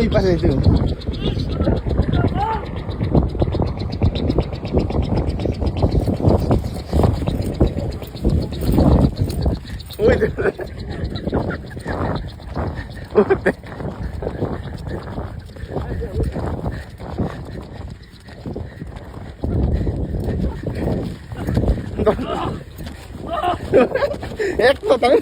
এই পাশে যেতে ওই একটা তাই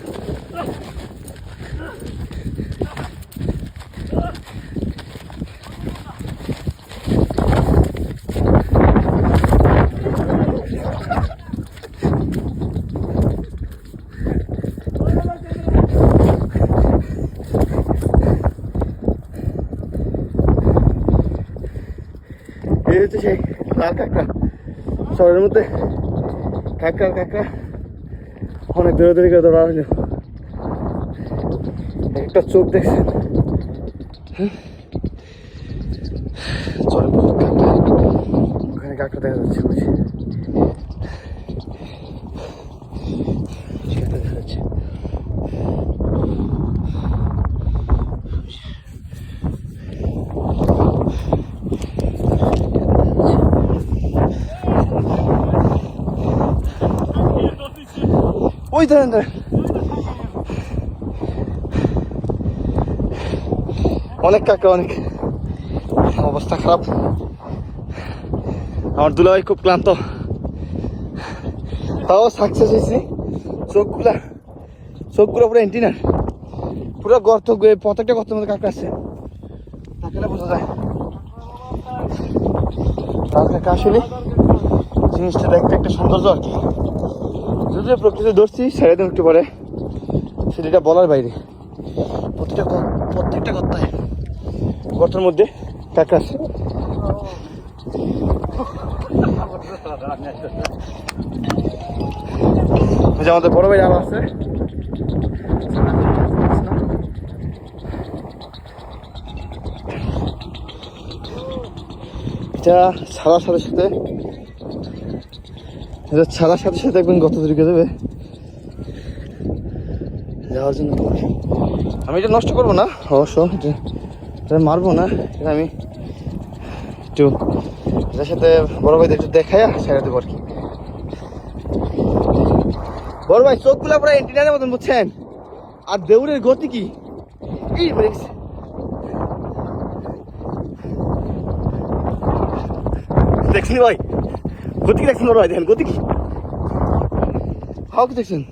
এই হচ্ছে সেই লাল কাঁকড়া শহরের মধ্যে কাঁকড়া অনেক দৌড়াদৌড়ি করে দৌড়া হইল একটা চোখ দেখছেন চলে কাঁকড়া ওখানে কাঁকড়া দেখা যাচ্ছে বুঝি দেখা যাচ্ছে ওই ধরেন অনেক কাকা অনেক অবস্থা খারাপ আমার দুলাভাই খুব ক্লান্ত তাও সাকসেস হয়েছি চোখগুলো পুরো এন্টিনার পুরো গর্ত প্রত্যেকটা গর্তের মধ্যে কাঁকড়া আছে তাকে বোঝা যায় লাল কাঁকড়া আসলে জিনিসটা দেখতে একটা সৌন্দর্য আর কি যদি প্রকৃতি ধরছি ছেড়ে দিন একটু পরে সেটা বলার বাইরে প্রত্যেকটা গর্তের মধ্যে কাঁকড়া আছে আমাদের বড় ভাই আবার আছে এটা ছাড়ার সাথে সাথে একদম গত ঢুকে দেবে যাওয়ার জন্য আমি এটা নষ্ট করবো না অবশ্য এটা মারবো না এটা আমি একটু এটার সাথে বড় ভাইদের একটু দেখাইয়া ছেড়ে দেবো আর কি বড় ভাই চোখগুলা পুরো এন্টিনারের মতন বুঝছেন আর দেউরের গতি কি এই দেখছেন ভাই গতি কি দেখছেন বড় ভাই দেখেন গতি কি হাও কি দেখছেন